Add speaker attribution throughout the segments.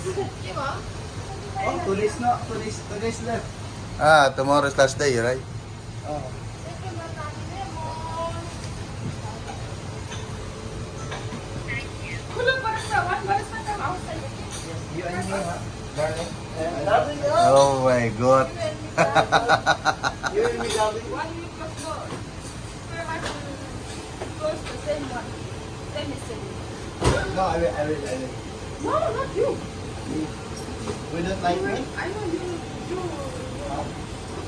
Speaker 1: Oh, 2 days na. 2 days left.
Speaker 2: Ah, tomorrow is last day, right?
Speaker 1: Oh. You and me, ha? Darling. Darling,
Speaker 2: Oh my God.
Speaker 1: You and me, darling. No, I will.
Speaker 3: No, not you.
Speaker 1: We don't like me?
Speaker 3: I know you.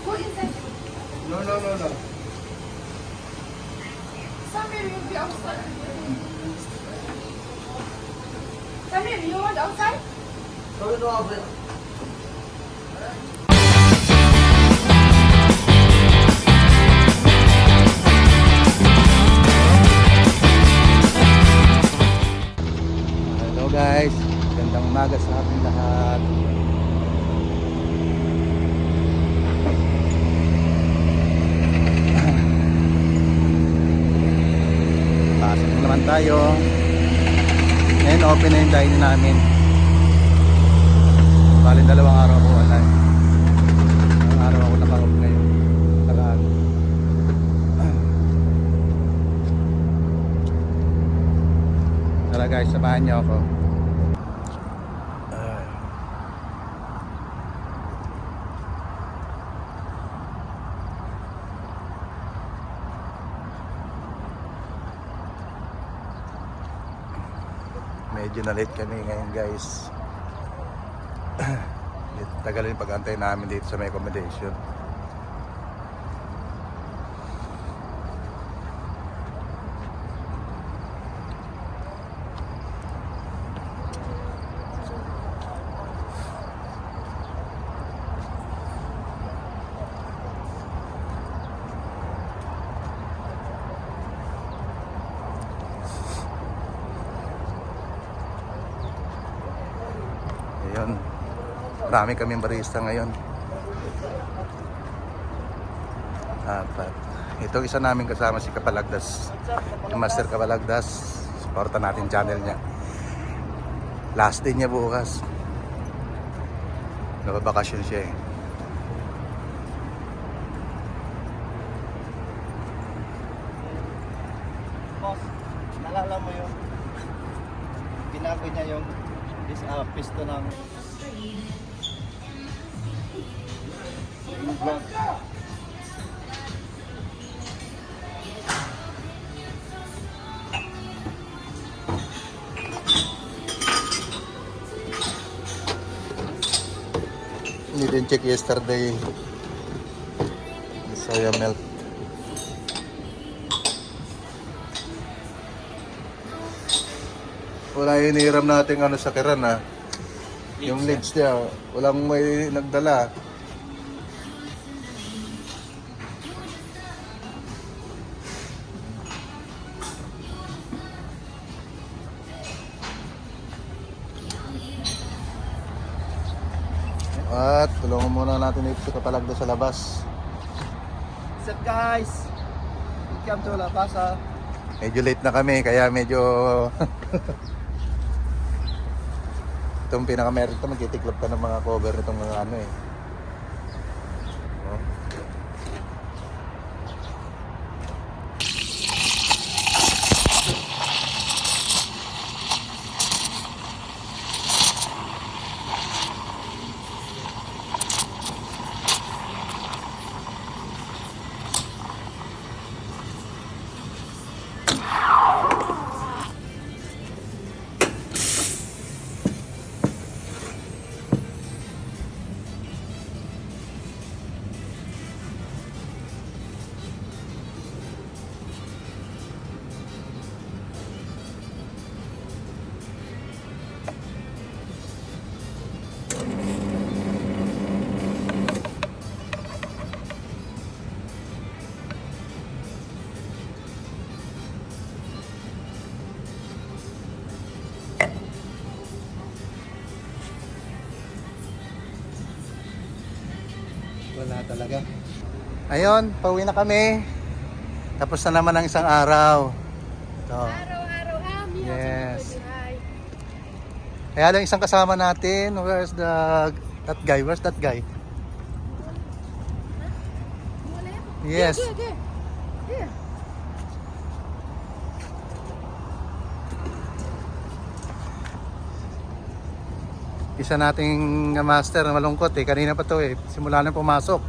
Speaker 3: Go inside.
Speaker 1: No.
Speaker 3: Samir, you'll be outside. Samir, you want outside?
Speaker 1: No, but...
Speaker 2: Hello guys, gandang umaga sa ating lahat. Pasok na naman tayo. Ngayon open na yung dining namin. Bali 2 araw ako wala. Ang araw ako naka-off ngayon. Tagaan. Tara guys, samahan niyo ako. Medyo na late kami ngayon guys. Tagal yung pag-antay namin dito sa may accommodation. Ayun. Marami kaming barista ngayon. 4. Ito isa namin kasama si Kapalagdas. Yung Master Kapalagdas. Supportan natin channel niya. Last day niya bukas. Nababakasyon siya eh.
Speaker 1: Boss, nalala mo yung binago niya yung pisto ng
Speaker 2: Hindi din check yesterday. The soya milk. Wala yung hiniram natin ano sa Kiran ha. Yung leads niya, walang may nagdala. At tulungan muna natin ito sa Kapalagdas sa labas.
Speaker 1: What's up guys? Welcome to La Pasa.
Speaker 2: Medyo late na kami kaya medyo itong pinaka-meron ito, magtitiklop ka ng mga cover nitong mga ano eh. Oh.
Speaker 1: Wala talaga.
Speaker 2: Ayun, pauwi na kami. Tapos na naman ang isang araw. Ito.
Speaker 3: Araw-araw.
Speaker 2: Yes. Kaya lang isang kasama natin. Where's that guy? Where's that guy? Yes.
Speaker 3: Here. Here.
Speaker 2: Isa nating master na malungkot eh. Kanina pa to eh. Simula na pumasok.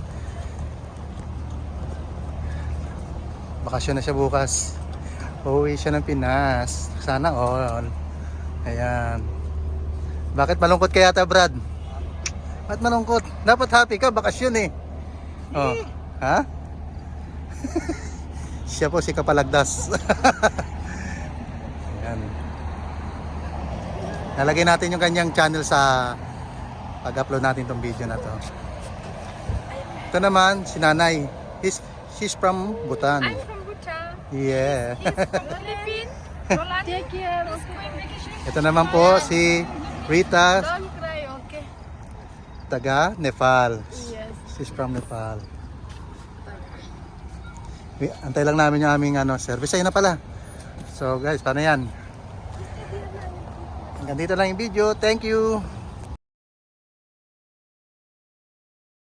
Speaker 2: Bakasyon na siya bukas. Uuwi siya ng Pinas. Sana all. Ayan. Bakit malungkot kaya ta, Brad? Bakit malungkot? Dapat happy ka. Bakasyon eh. Oh. Ha? Siya po si Kapalagdas. Ayan. Nalagay natin yung kanyang channel sa pag-upload natin tong video na to. Ito naman, si Nanay. She's from Bhutan.
Speaker 3: I'm from Bhutan.
Speaker 2: Yeah.
Speaker 3: Philippines. Roland. Take care.
Speaker 2: Ito naman po si Rita,
Speaker 3: Don't cry, okay?
Speaker 2: taga Nepal.
Speaker 3: Yes.
Speaker 2: She's from Nepal. Antay lang namin yung aming service. Ayun na pala. So guys, paano yan? Hanggang dito lang yung video. Thank you.